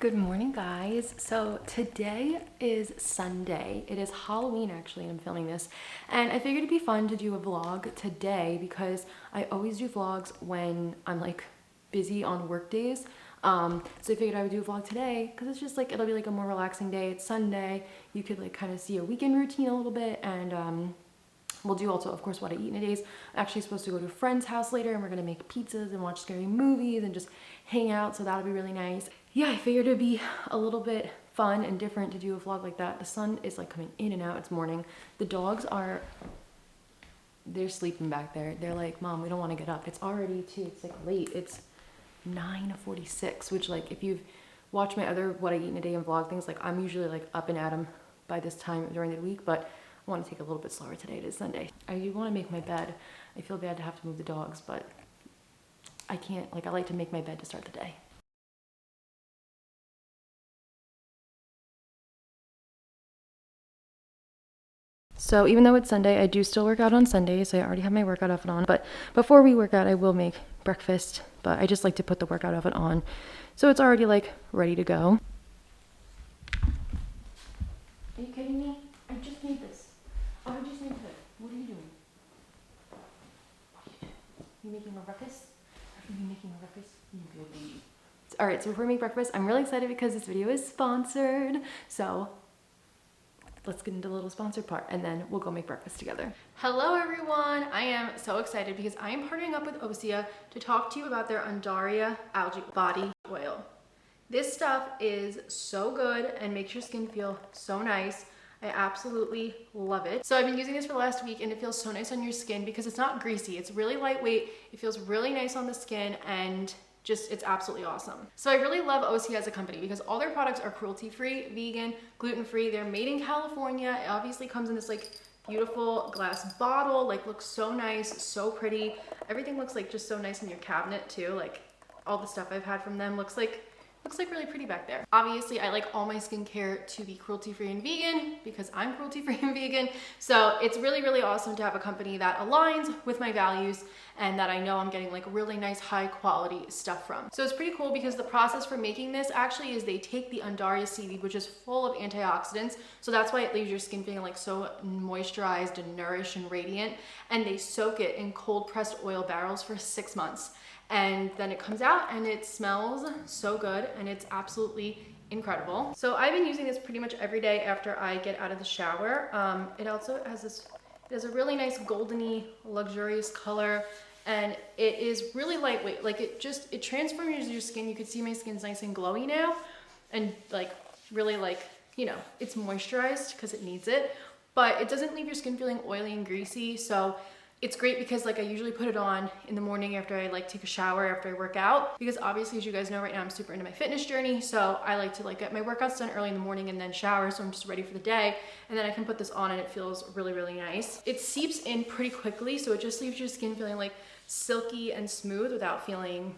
Good morning, guys. So today is Sunday. It is Halloween actually, and I'm filming this. And I figured it'd be fun to do a vlog today because I always do vlogs when I'm like busy on work days. So I figured I would do a vlog today because it's just like, it'll be like a more relaxing day. It's Sunday. You could like kind of see a weekend routine a little bit, and we'll do also, of course, what I eat in a days. I'm actually supposed to go to a friend's house later and we're gonna make pizzas and watch scary movies and just hang out, so that'll be really nice. Yeah, I figured it'd be a little bit fun and different to do a vlog like that. The sun is like coming in and out, it's morning. The dogs they're sleeping back there. They're like, Mom, we don't wanna get up. It's already it's like late. It's 9:46, which like if you've watched my other what I eat in a day and vlog things, like I'm usually like up and at 'em by this time during the week, but I want to take it a little bit slower today. It is Sunday. I do want to make my bed. I feel bad to have to move the dogs, but I can't. Like, I like to make my bed to start the day. So even though it's Sunday, I do still work out on Sundays. I already have my workout outfit on, but before we work out, I will make breakfast, but I just like to put the workout outfit on so it's already like ready to go. Are you kidding me? I just made this. Oh, I just made it. What are you doing? You making a ruckus? Are you making a ruckus? You baby. All right, so before we make breakfast, I'm really excited because this video is sponsored. So let's get into the little sponsored part and then we'll go make breakfast together. Hello everyone. I am so excited because I am partnering up with Osea to talk to you about their Undaria algae body oil. This stuff is so good and makes your skin feel so nice. I absolutely love it. So I've been using this for the last week and it feels so nice on your skin because it's not greasy. It's really lightweight. It feels really nice on the skin and just, it's absolutely awesome. So I really love Osea as a company because all their products are cruelty-free, vegan, gluten-free. They're made in California. It obviously comes in this like beautiful glass bottle, like looks so nice, so pretty. Everything looks like just so nice in your cabinet too. Like all the stuff I've had from them looks like really pretty back there. Obviously, I like all my skincare to be cruelty-free and vegan because I'm cruelty-free and vegan. So it's really, really awesome to have a company that aligns with my values and that I know I'm getting like really nice, high quality stuff from. So it's pretty cool because the process for making this actually is they take the Undaria seaweed, which is full of antioxidants. So that's why it leaves your skin feeling like so moisturized and nourished and radiant. And they soak it in cold pressed oil barrels for 6 months. And then it comes out and it smells so good and it's absolutely incredible. So I've been using this pretty much every day after I get out of the shower. It also has it has a really nice goldeny, luxurious color, and it is really lightweight. Like it transforms your skin. You can see my skin's nice and glowy now and like really like, you know, it's moisturized because it needs it, but it doesn't leave your skin feeling oily and greasy. So it's great because like I usually put it on in the morning after I like take a shower after I work out, because obviously, as you guys know, right now I'm super into my fitness journey. So I like to like get my workouts done early in the morning and then shower. So I'm just ready for the day. And then I can put this on and it feels really, really nice. It seeps in pretty quickly. So it just leaves your skin feeling like silky and smooth without feeling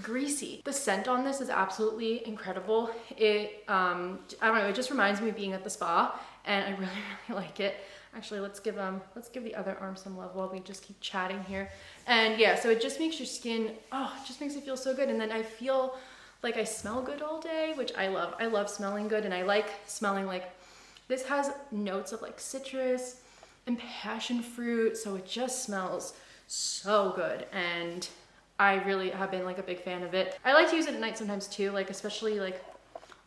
greasy. The scent on this is absolutely incredible. It, I don't know, it just reminds me of being at the spa and I really, really like it. Actually, let's give the other arm some love while we just keep chatting here. And yeah, so it just makes your skin, oh, it just makes it feel so good. And then I feel like I smell good all day, which I love. I love smelling good and I like smelling like, this has notes of like citrus and passion fruit. So it just smells so good. And I really have been like a big fan of it. I like to use it at night sometimes too, like especially like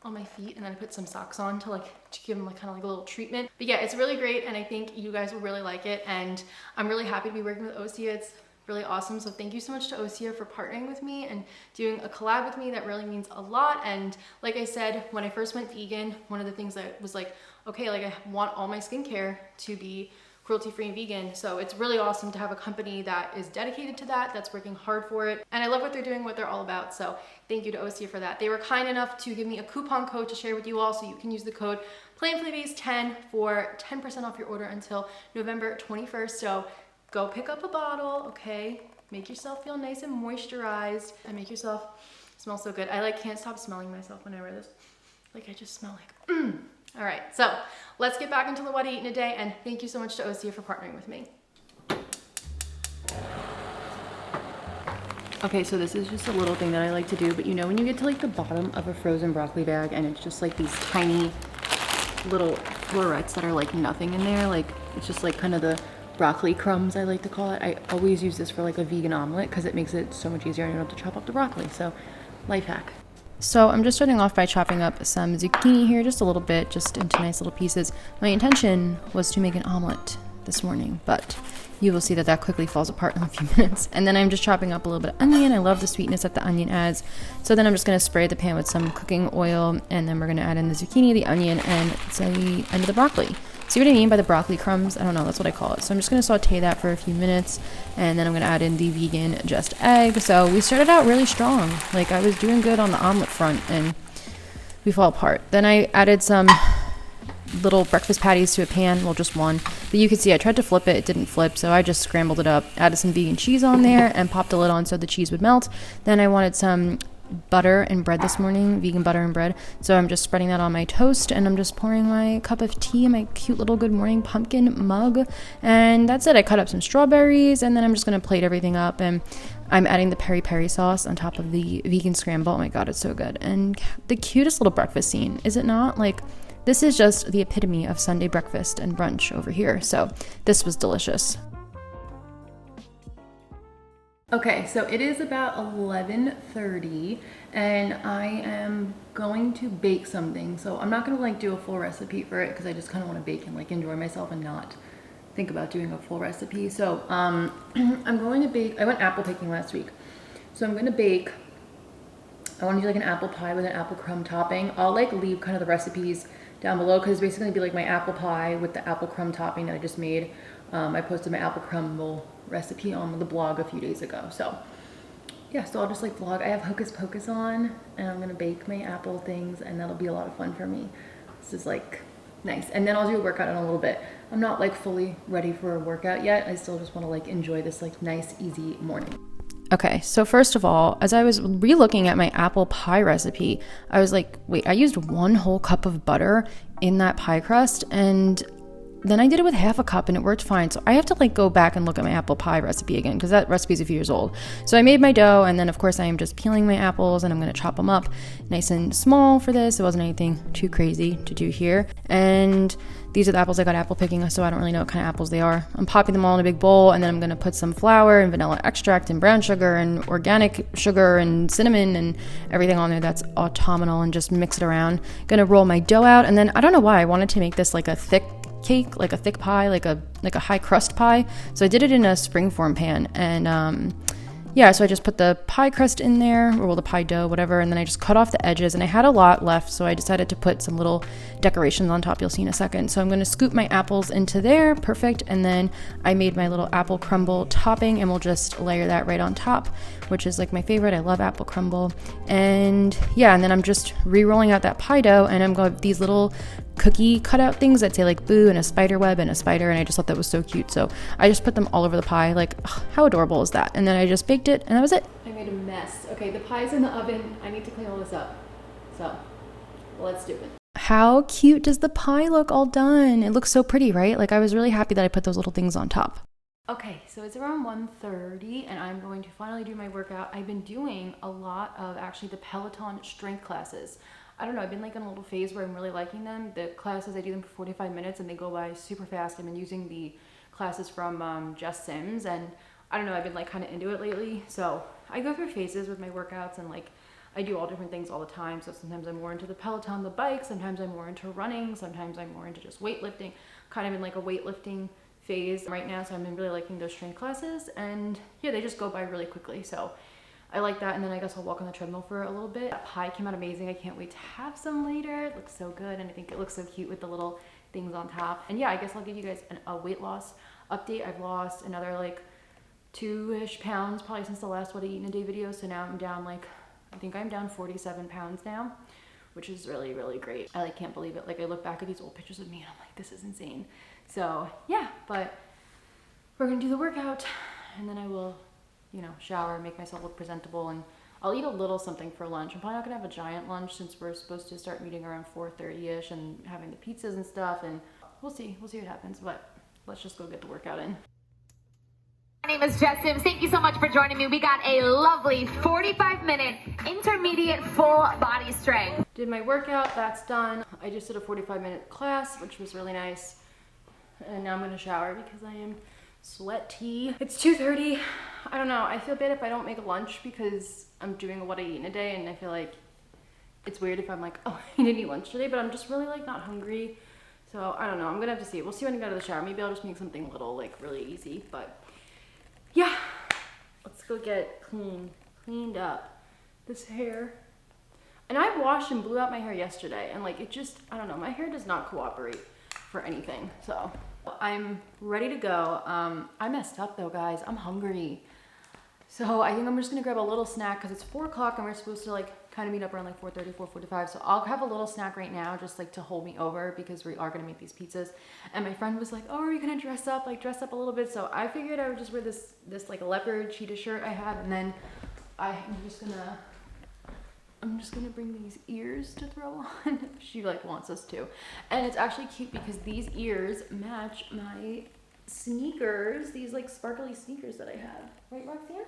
on my feet, and then I put some socks on to give them like kind of like a little treatment. But yeah, it's really great and I think you guys will really like it, and I'm really happy to be working with Osea. It's really awesome. So thank you so much to Osea for partnering with me and doing a collab with me. That really means a lot. And like I said, when I first went vegan, one of the things that was like, okay, like I want all my skincare to be cruelty-free and vegan. So it's really awesome to have a company that is dedicated to that, that's working hard for it. And I love what they're doing, what they're all about. So thank you to Osea for that. They were kind enough to give me a coupon code to share with you all. So you can use the code plantifullybased10 for 10% off your order until November 21st. So go pick up a bottle, okay? Make yourself feel nice and moisturized and make yourself smell so good. I like can't stop smelling myself when I wear this. Like I just smell like, All right, so let's get back into the what I eat in a day, and thank you so much to Osea for partnering with me. Okay, so this is just a little thing that I like to do, but you know when you get to like the bottom of a frozen broccoli bag and it's just like these tiny little florets that are like nothing in there, like it's just like kind of the broccoli crumbs, I like to call it. I always use this for like a vegan omelet because it makes it so much easier. I don't have to chop up the broccoli, so life hack. So I'm just starting off by chopping up some zucchini here, just a little bit, just into nice little pieces. My intention was to make an omelet this morning, but you will see that that quickly falls apart in a few minutes. And then I'm just chopping up a little bit of onion. I love the sweetness that the onion adds. So then I'm just going to spray the pan with some cooking oil, and then we're going to add in the zucchini, the onion, and the end of the broccoli. See what I mean by the broccoli crumbs? I don't know, that's what I call it. So I'm just going to saute that for a few minutes, and then I'm going to add in the vegan just egg. So we started out really strong. Like I was doing good on the omelet front, and we fall apart. Then I added some little breakfast patties to a pan, well, just one. But you can see I tried to flip it, it didn't flip, so I just scrambled it up, added some vegan cheese on there, and popped the lid on so the cheese would melt. Then I wanted some butter and bread this morning, vegan butter and bread. So I'm just spreading that on my toast, and I'm just pouring my cup of tea in my cute little Good Morning pumpkin mug. And that's it. I cut up some strawberries, and then I'm just going to plate everything up, and I'm adding the peri peri sauce on top of the vegan scramble. Oh my god, it's so good. And the cutest little breakfast scene, is it not? Like, this is just the epitome of Sunday breakfast and brunch over here. So this was delicious. Okay, so it is about 11:30 and I am going to bake something. So I'm not gonna like do a full recipe for it because I just kind of want to bake and like enjoy myself and not think about doing a full recipe. So I'm going to bake, I went apple picking last week. So I'm gonna bake, I want to do like an apple pie with an apple crumb topping. I'll like leave kind of the recipes down below because it's basically gonna be like my apple pie with the apple crumb topping that I just made. I posted my apple crumble recipe on the blog a few days ago. So yeah, so I'll just like vlog. I have Hocus Pocus on and I'm gonna bake my apple things and that'll be a lot of fun for me. This is like nice. And then I'll do a workout in a little bit. I'm not like fully ready for a workout yet. I still just wanna like enjoy this like nice, easy morning. Okay, so first of all, as I was re-looking at my apple pie recipe, I was like, wait, I used 1 whole cup of butter in that pie crust, and then I did it with half a cup and it worked fine. So I have to like go back and look at my apple pie recipe again because that recipe is a few years old. So I made my dough, and then of course I am just peeling my apples and I'm going to chop them up nice and small for this. It wasn't anything too crazy to do here. And these are the apples I got apple picking, so I don't really know what kind of apples they are. I'm popping them all in a big bowl, and then I'm going to put some flour and vanilla extract and brown sugar and organic sugar and cinnamon and everything on there that's autumnal, and just mix it around. Going to roll my dough out, and then I don't know why I wanted to make this like a thick cake, like a thick pie, like a high crust pie. So I did it in a springform pan, and yeah, so I just put the pie crust in there, or well, the pie dough, whatever, and then I just cut off the edges, and I had a lot left, so I decided to put some little decorations on top. You'll see in a second. So I'm going to scoop my apples into there, perfect, and then I made my little apple crumble topping, and we'll just layer that right on top, which is like my favorite. I love apple crumble. And yeah, and then I'm just re-rolling out that pie dough, and I'm going to these little cookie cutout things that say like boo and a spider web and a spider, and I just thought that was so cute, so I just put them all over the pie. Like, ugh, how adorable is that? And then I just baked it, and that was it. I made a mess. Okay, the pie's in the oven. I need to clean all this up, so let's do it. How cute does the pie look all done? It looks so pretty, right? Like, I was really happy that I put those little things on top. Okay, so it's around 1:30 and I'm going to finally do my workout. I've been doing a lot of actually the Peloton strength classes. I don't know, I've been like in a little phase where I'm really liking them. The classes, I do them for 45 minutes and they go by super fast. I've been using the classes from Jess Sims, and I don't know, I've been like kind of into it lately. So I go through phases with my workouts, and like I do all different things all the time. So sometimes I'm more into the Peloton, the bike, sometimes I'm more into running, sometimes I'm more into just weightlifting, kind of in like a weightlifting phase right now. So I've been really liking those strength classes, and yeah, they just go by really quickly. So I like that, and then I guess I'll walk on the treadmill for a little bit. That pie came out amazing. I can't wait to have some later. It looks so good, and I think it looks so cute with the little things on top. And yeah, I guess I'll give you guys a weight loss update. I've lost another like 2-ish pounds probably since the last What I Eat in a Day video. So now I'm down like, I think I'm down 47 pounds now, which is really, really great. I like can't believe it. Like I look back at these old pictures of me and I'm like, this is insane. So yeah, but we're gonna do the workout, and then I will, you know, shower, make myself look presentable, and I'll eat a little something for lunch. I'm probably not gonna have a giant lunch since we're supposed to start meeting around 4:30ish and having the pizzas and stuff, and we'll see what happens, but let's just go get the workout in. name is Jess Sims. Thank you so much for joining me. We got a lovely 45-minute intermediate full body strength. Did my workout, that's done. I just did a 45-minute class, which was really nice. And now I'm gonna shower because I am sweaty. It's 2:30. I don't know, I feel bad if I don't make lunch because I'm doing what I eat in a day, and I feel like it's weird if I'm like, oh, I didn't eat lunch today, but I'm just really like not hungry. So I don't know, I'm gonna have to see. We'll see when I get out of the shower. Maybe I'll just make something little, like really easy, but yeah. Let's go get cleaned up. This hair. And I washed and blew out my hair yesterday, and like it just, I don't know, my hair does not cooperate for anything, so. I'm ready to go. I messed up though, guys. I'm hungry. So I think I'm just gonna grab a little snack because it's 4 o'clock and we're supposed to like kind of meet up around like 4:30, 4:45. So I'll have a little snack right now just like to hold me over because we are gonna make these pizzas. And my friend was like, oh, are we gonna dress up? Like dress up a little bit. So I figured I would just wear this like leopard cheetah shirt I had, and then I'm just gonna bring these ears to throw on. She like wants us to. And it's actually cute because these ears match my sneakers, these like sparkly sneakers that I have. Right, Roxanne?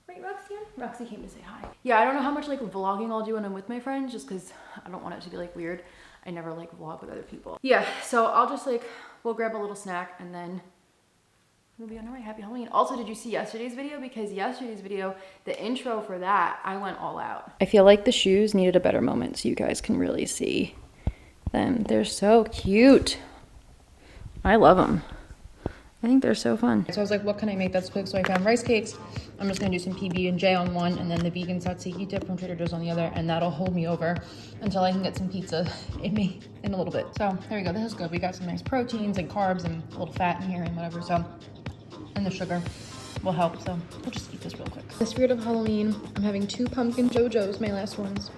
Right, Roxanne? Roxy came to say hi. Yeah, I don't know how much like vlogging I'll do when I'm with my friends just because I don't want it to be like weird. I never like vlog with other people. Yeah, so I'll just like, we'll grab a little snack and then we'll be on our way. Happy Halloween. Also, did you see yesterday's video? Because yesterday's video, the intro for that, I went all out. I feel like the shoes needed a better moment so you guys can really see them. They're so cute. I love them. I think they're so fun. So I was like, what can I make that's quick? So I found rice cakes. I'm just gonna do some PB&J on one and then the vegan tzatziki dip from Trader Joe's on the other, and that'll hold me over until I can get some pizza in a little bit. So there we go, this is good. We got some nice proteins and carbs and a little fat in here and whatever, so, and the sugar will help. So we'll just eat this real quick. The spirit of Halloween, I'm having 2 pumpkin JoJo's, my last ones.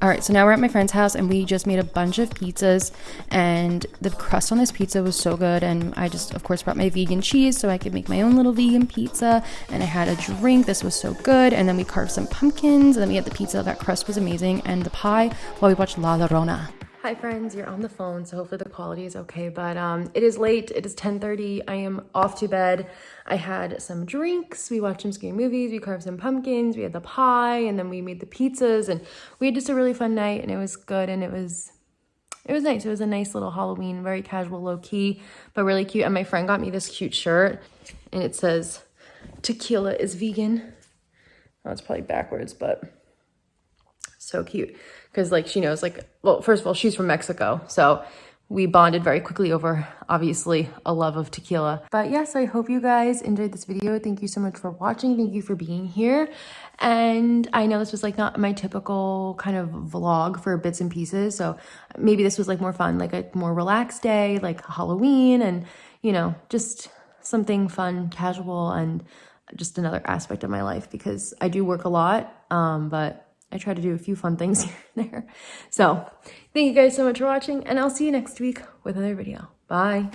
All right, so now we're at my friend's house and we just made a bunch of pizzas, and the crust on this pizza was so good, and I just of course brought my vegan cheese so I could make my own little vegan pizza, and I had a drink. This was so good, and then we carved some pumpkins, and then we had the pizza. That crust was amazing, and the pie while we watched La Llorona. Hi friends, you're on the phone, so hopefully the quality is okay, but it is late. It is 10:30. I am off to bed. I had some drinks, we watched some scary movies, we carved some pumpkins, we had the pie, and then we made the pizzas, and we had just a really fun night, and it was good, and it was nice. It was a nice little Halloween, very casual, low-key, but really cute. And my friend got me this cute shirt, and it says, tequila is vegan. Oh, it's probably backwards, but so cute. Because like she knows, like, well, first of all, she's from Mexico, so we bonded very quickly over, obviously, a love of tequila. But yes, I hope you guys enjoyed this video. Thank you so much for watching. Thank you for being here. And I know this was like not my typical kind of vlog for bits and pieces, so maybe this was like more fun, like a more relaxed day, like Halloween, and you know, just something fun, casual, and just another aspect of my life because I do work a lot, but I try to do a few fun things here and there. So thank you guys so much for watching, and I'll see you next week with another video. Bye.